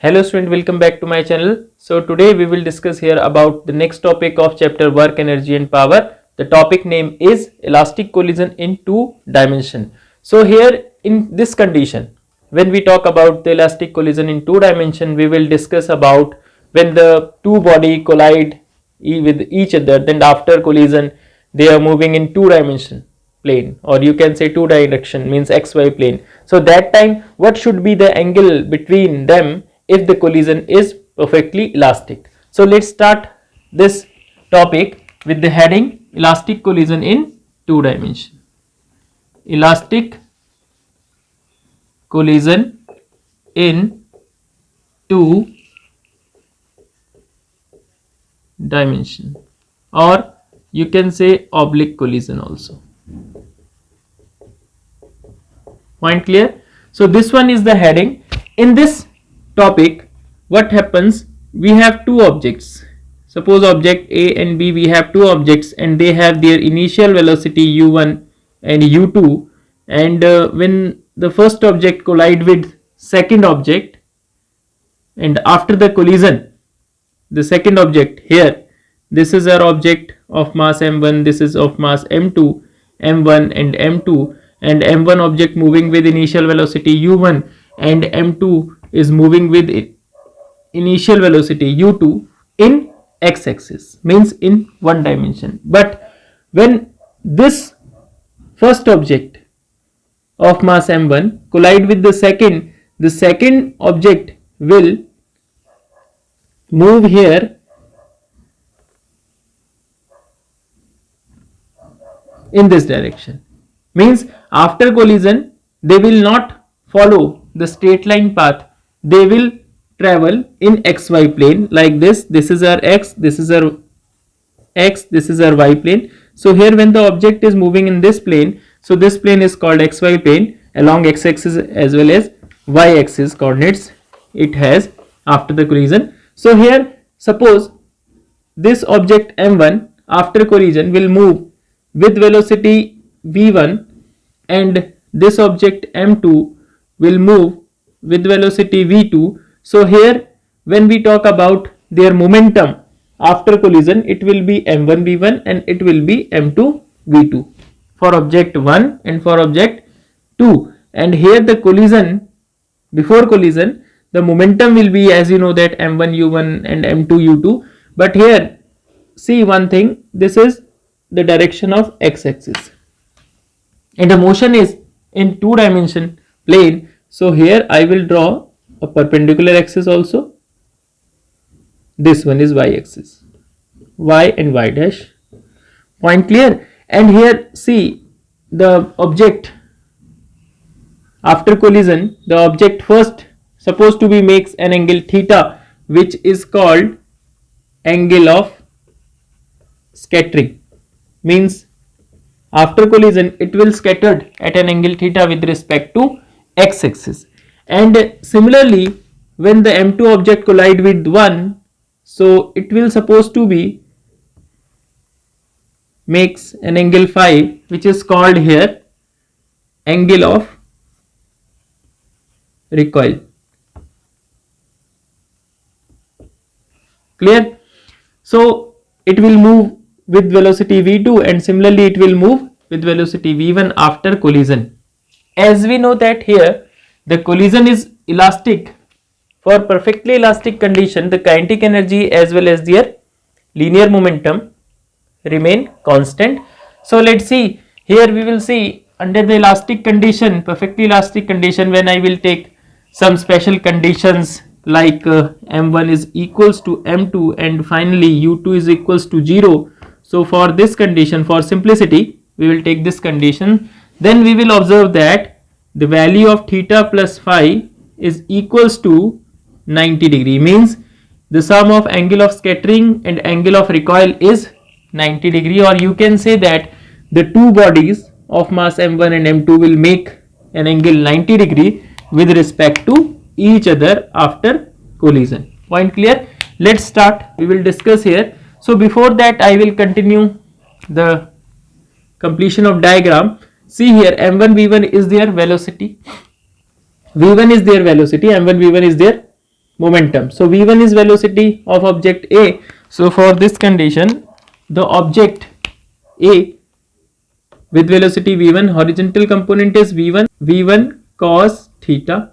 Hello student, welcome back to my channel. So today we will discuss here about the next topic of chapter work, energy and power. The topic name is elastic collision in two dimension. So here in this condition, when we talk about the elastic collision in two dimension, we will discuss about when the two body collide with each other, then after collision they are moving in two dimension plane, or you can say two direction, means xy plane. So that time what should be the angle between them if the collision is perfectly elastic? So let's start this topic with the heading elastic collision in two dimension. Elastic collision in two dimension, or you can say oblique collision also. Point clear? So this one is the heading. In this topic, what happens? We have two objects. Suppose object A and B, we have two objects and they have their initial velocity u1 and u2, and when the first object collide with second object, and after the collision, the second object here, this is our object of mass m1, this is of mass m2, m1 and m2, and m1 object moving with initial velocity u1 and m2 is moving with initial velocity u2 in x-axis, means in one dimension. But when this first object of mass m1 collide with the second object will move here in this direction. Means after collision they will not follow the straight line path, they will travel in xy plane like this. This is our x, this is our x, this is our y plane. So here when the object is moving in this plane, so this plane is called xy plane along x-axis as well as y-axis coordinates it has after the collision. So here suppose this object m1 after collision will move with velocity v1, and this object m2 will move with velocity v2. So here when we talk about their momentum after collision, it will be m1 v1 and it will be m2 v2 for object 1 and for object 2. And here the collision, before collision, the momentum will be, as you know, that m1 u1 and m2 u2. But here see one thing, this is the direction of x-axis and the motion is in two dimension plane. So here I will draw a perpendicular axis also. This one is y-axis, y and y dash. Point clear? And here see the object after collision, the object first supposed to be makes an angle theta, which is called angle of scattering. Means after collision it will scattered at an angle theta with respect to x-axis. And similarly when the m2 object collide with 1, so it will supposed to be makes an angle phi, which is called here angle of recoil. Clear? So it will move with velocity v2 and similarly it will move with velocity v1 after collision. As we know that here the collision is elastic, for perfectly elastic condition the kinetic energy as well as their linear momentum remain constant. So let's see, here we will see under the elastic condition, perfectly elastic condition, when I will take some special conditions like m1 is equals to m2 and finally u2 is equals to 0. So for this condition, for simplicity, we will take this condition. Then we will observe that the value of theta plus phi is equals to 90 degree. Means the sum of angle of scattering and angle of recoil is 90 degree, or you can say that the two bodies of mass m1 and m2 will make an angle 90 degree with respect to each other after collision. Point clear? Let's start. We will discuss here. So before that I will continue the completion of diagram. See here m1 v1 is their velocity, v1 is their velocity, m1 v1 is their momentum. So v1 is velocity of object A. So for this condition, the object A with velocity v1, horizontal component is v1 cos theta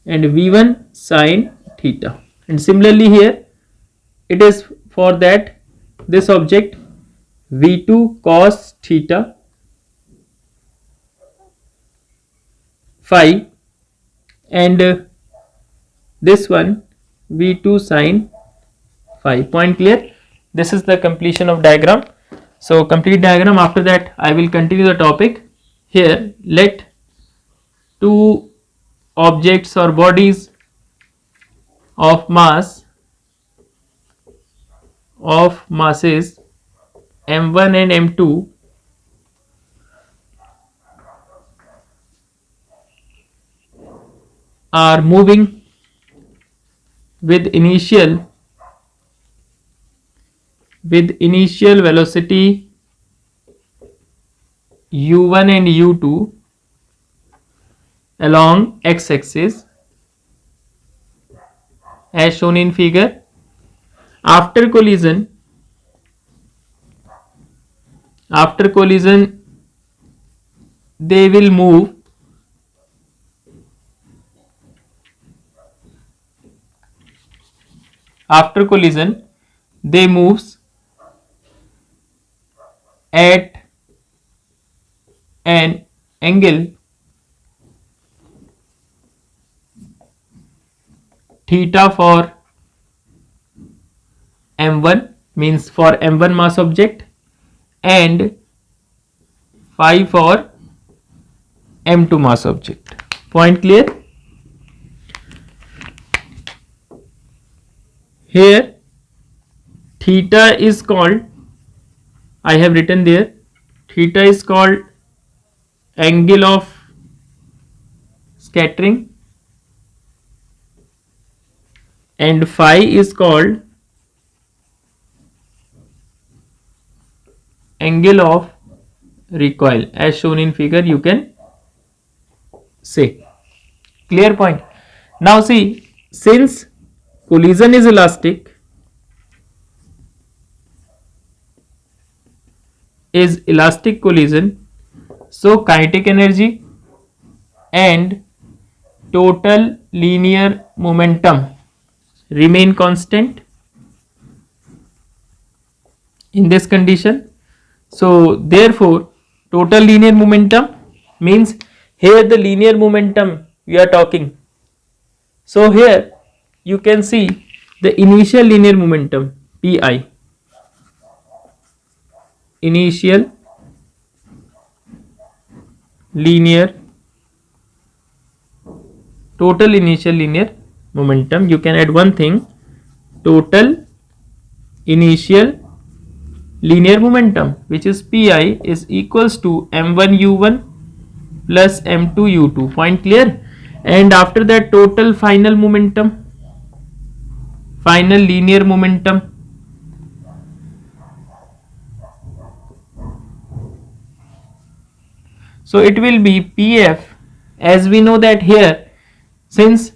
and v1 sin theta. And similarly here it is for that this object v2 cos theta phi and this one v2 sin phi. Point clear? This is the completion of diagram. So complete diagram. After that I will continue the topic. Here let two objects or bodies of masses m1 and m2 are moving with initial velocity u1 and u2 along x-axis as shown in figure. After collision they will move moves at an angle theta for m1, means for m1 mass object, and phi for m2 mass object. Point clear? Here theta is called, I have written there, theta is called angle of scattering and phi is called angle of recoil as shown in figure, you can say. Clear point? Now see, since collision is elastic, collision, so kinetic energy and total linear momentum remain constant in this condition. So therefore total linear momentum means here the linear momentum we are talking. So here you can see the initial linear momentum pi, initial linear, total initial linear momentum. You can add one thing, total initial linear momentum, which is pi is equals to m1 u1 plus m2 u2. Point clear? And after that total final momentum, final linear momentum, so it will be pf, as we know that here since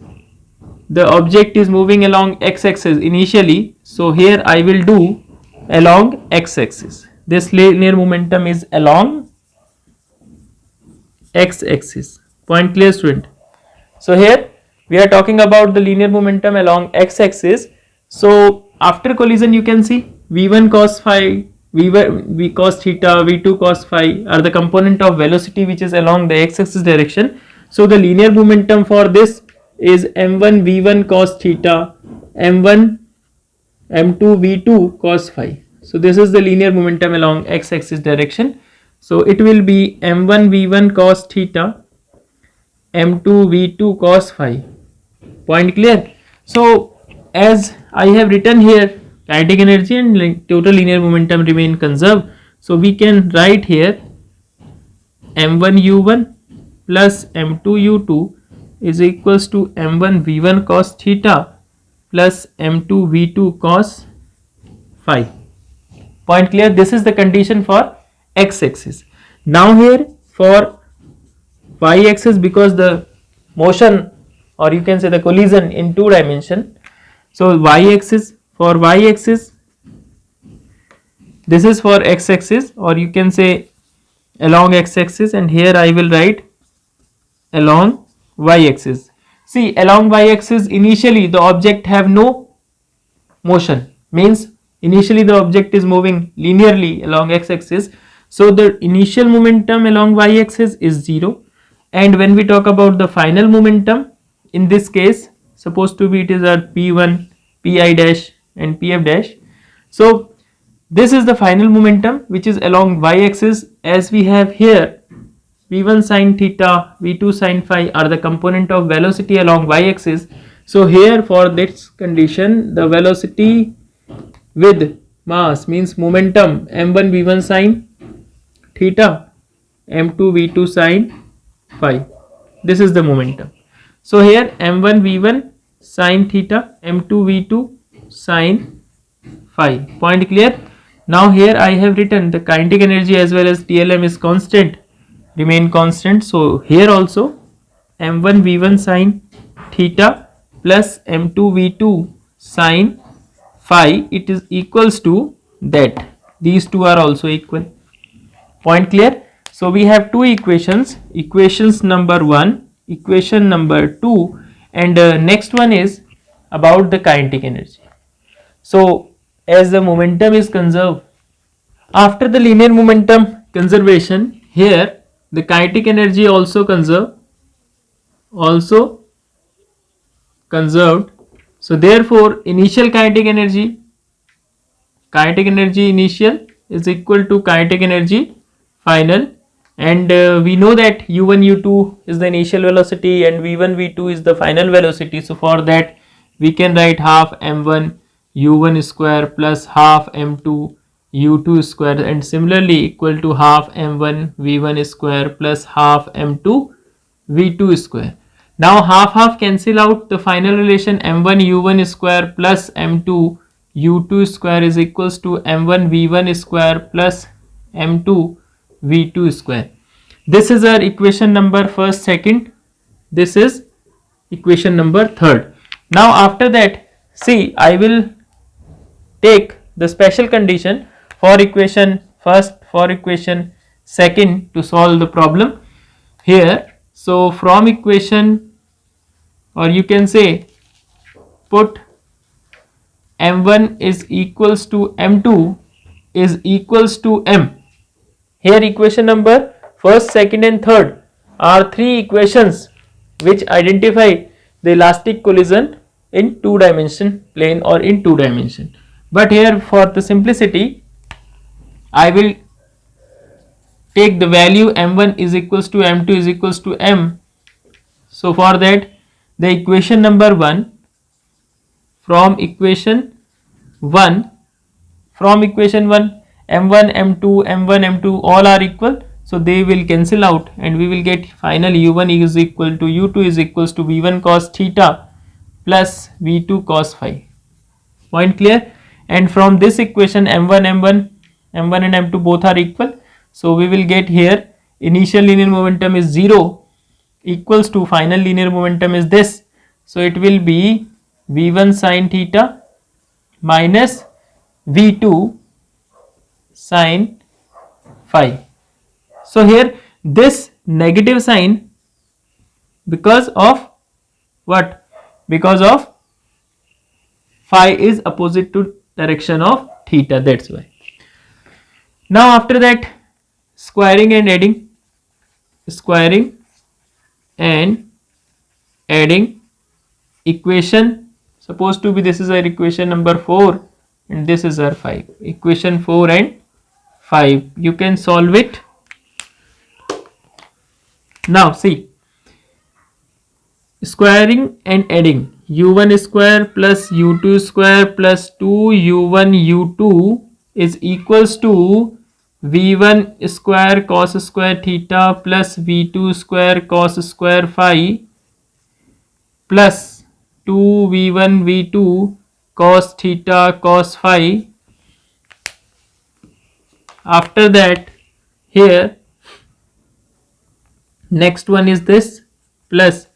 the object is moving along x-axis initially, so here I will do along x-axis. This linear momentum is along x-axis. Point clear, student? So here we are talking about the linear momentum along x-axis. So after collision you can see v1 cos phi, v cos theta, v2 cos phi are the component of velocity which is along the x-axis direction. So the linear momentum for this is m1 v1 cos theta, m1 m2 v2 cos phi. So this is the linear momentum along x-axis direction. So it will be m1 v1 cos theta, m2 v2 cos phi. Point clear? So as I have written here, kinetic energy and total linear momentum remain conserved. So we can write here m1 u1 plus m2 u2 is equals to m1 v1 cos theta plus m2 v2 cos phi. Point clear? This is the condition for x-axis. Now here for y-axis, because the motion or you can say the collision in two dimension, So y-axis, for y-axis, this is for x-axis, or you can say along x-axis, and here I will write along y-axis. See, along y-axis initially the object have no motion, means initially the object is moving linearly along x-axis, so the initial momentum along y-axis is 0, and when we talk about the final momentum, in this case supposed to be it is our p1, pi dash and pf dash. So this is the final momentum which is along y-axis, as we have here v1 sine theta, v2 sine phi are the component of velocity along y-axis. So here for this condition, the velocity with mass means momentum m1 v1 sine theta, m2 v2 sine phi. This is the momentum. So here m1 v1 sine theta, m2 v2 sine phi. Point clear? Now here I have written the kinetic energy as well as TLM is constant, remain constant. So here also m1 v1 sine theta plus m2 v2 sine phi, it is equals to that. These two are also equal. Point clear? So we have two equations, equations number 1, equation number 2, and next one is about the kinetic energy. So as the momentum is conserved, after the linear momentum conservation, here the kinetic energy also conserved. So therefore initial kinetic energy initial is equal to kinetic energy final, and we know that u1 u2 is the initial velocity and v1 v2 is the final velocity. So for that we can write half m1 u1 square plus half m2 u2 square, and similarly equal to half m1 v1 square plus half m2 v2 square. Now half cancel out, the final relation m1 u1 square plus m2 u2 square is equals to m1 v1 square plus m2 v2 square. This is our equation number first, second. This is equation number third. Now after that, see, I will take the special condition for equation first, for equation second to solve the problem here. So from equation, or you can say put m1 is equals to m2 is equals to m. Here equation number first, second and third are three equations which identify the elastic collision in two dimension plane or in two dimension. But here for the simplicity I will take the value m1 is equals to m2 is equals to m. So for that the equation number 1, from equation 1 m1 m2 m1 m2 all are equal, so they will cancel out and we will get finally u1 is equal to u2 is equals to v1 cos theta plus v2 cos phi. Point clear? And from this equation m1 and m2 both are equal, so we will get here initial linear momentum is 0 equals to final linear momentum is this, so it will be v1 sin theta minus v2 sin phi. So here this negative sign, because of what? Because of phi is opposite to direction of theta, that's why. Now after that, squaring and adding equation, supposed to be this is our equation number 4 and this is our 5, equation 4 and 5, you can solve it. Now see, squaring and adding u1 square plus u2 square plus 2u1 u2 is equals to v1 square cos square theta plus v2 square cos square phi plus 2v1 v2 cos theta cos phi. After that, here next one is this plus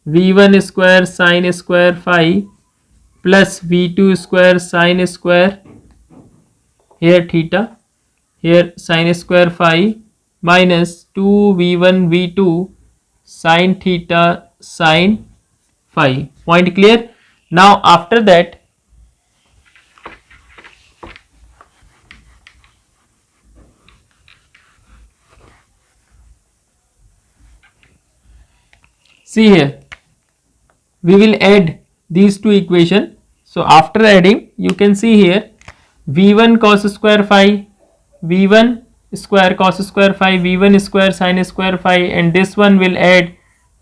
v1 square sin square phi plus v2 square sine square, here theta, here sine square phi, minus 2v1 v2 sine theta sine phi. Point clear? Now after that, see here, we will add these two equations. So after adding, you can see here v1 cos square phi, v1 square cos square phi, v1 square sin square phi, and this one will add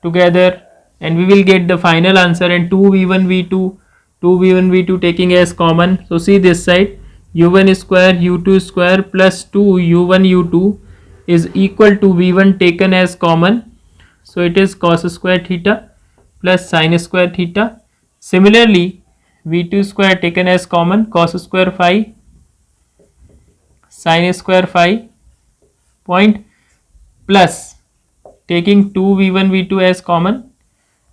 together and we will get the final answer, and 2v1 v2, 2v1 v2 taking as common. So see this side, u1 square u2 square plus 2 u1 u2 is equal to v1 taken as common, so it is cos square theta plus sin square theta. Similarly, v2 square taken as common, cos square phi sin square phi, point, plus taking 2v1 v2 as common,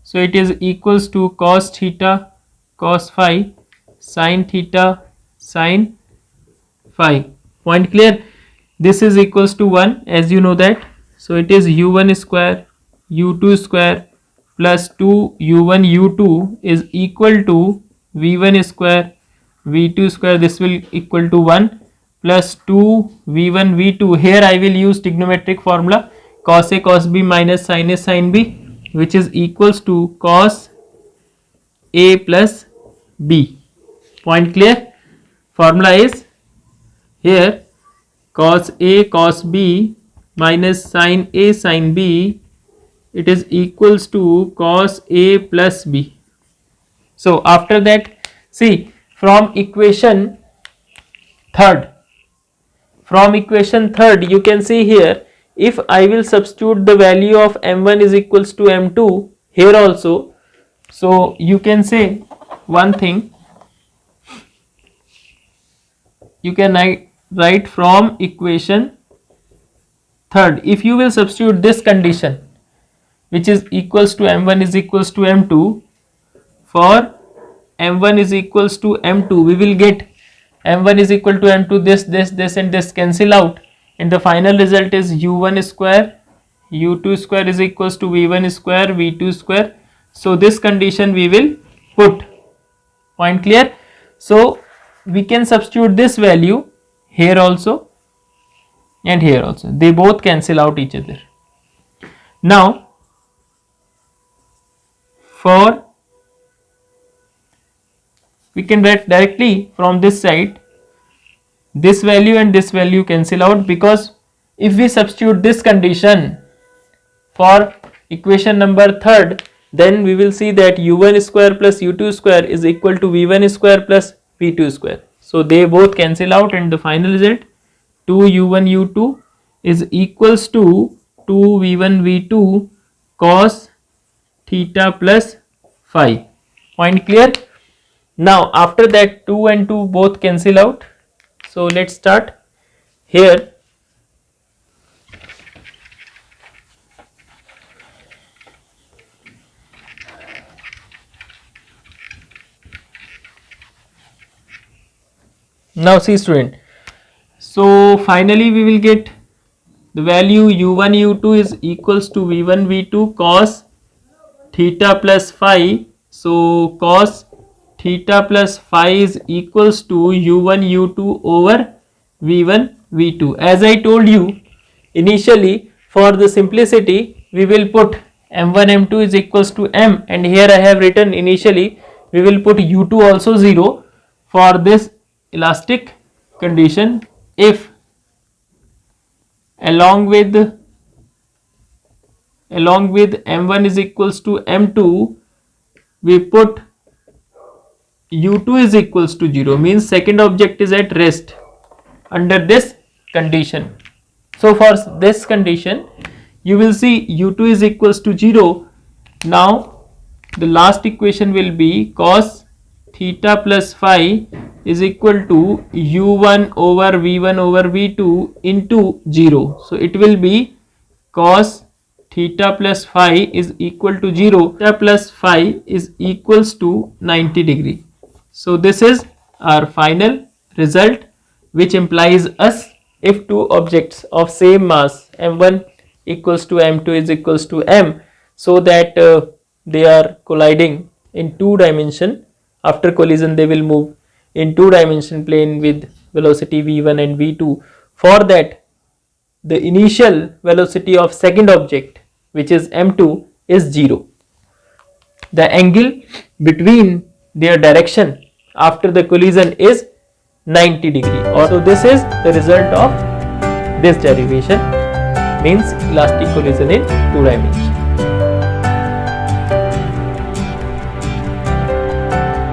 so it is equals to cos theta cos phi sin theta sin phi. Point clear? This is equals to 1, as you know that. So it is u1 square u2 square plus 2 u1 u2 is equal to v1 square v2 square, this will equal to 1 plus 2 v1 v2. Here I will use trigonometric formula cos a cos b minus sin a sin b, which is equals to cos a plus b. Point clear? Formula is here cos a cos b minus sin a sin b, it is equals to cos a plus b. So after that, see, from equation third, you can see here, if I will substitute the value of m1 is equals to m2 here also, so you can say one thing, you can write from equation third, if you will substitute this condition, which is equals to m1 is equals to m2, for m1 is equals to m2, we will get m1 is equal to m2, this and this cancel out, and the final result is u1 square u2 square is equals to v1 square v2 square. So this condition we will put. Point clear? So we can substitute this value here also and here also, they both cancel out each other. Now for, we can write directly from this side, this value and this value cancel out, because if we substitute this condition for equation number third, then we will see that u1 square plus u2 square is equal to v1 square plus v2 square. So they both cancel out, and the final result 2 u1 u2 is equals to 2 v1 v2 cos theta plus phi. Point clear? Now after that, 2 and 2 both cancel out, so let's start here. Now see student, so finally we will get the value u1 u2 is equals to v1 v2 cos theta plus phi. So cos theta plus phi is equals to u1 u2 over v1 v2. As I told you initially, for the simplicity we will put m1 m2 is equals to m, and here I have written initially we will put u2 also 0 for this elastic condition, if along with m1 is equals to m2 we put u2 is equals to 0, means second object is at rest under this condition. So for this condition you will see u2 is equals to 0. Now the last equation will be cos theta plus phi is equal to u1 over v1 over v2 into 0. So it will be cos theta plus phi is equal to 0. Theta plus phi is equals to 90 degree. So this is our final result, which implies us if two objects of same mass m1 equals to m2 is equals to m, so that they are colliding in two dimension. After collision they will move in two dimension plane with velocity v1 and v2. For that, the initial velocity of second object, which is m2, is 0. The angle between their direction after the collision is 90 degree. So this is the result of this derivation, means elastic collision in two dimensions.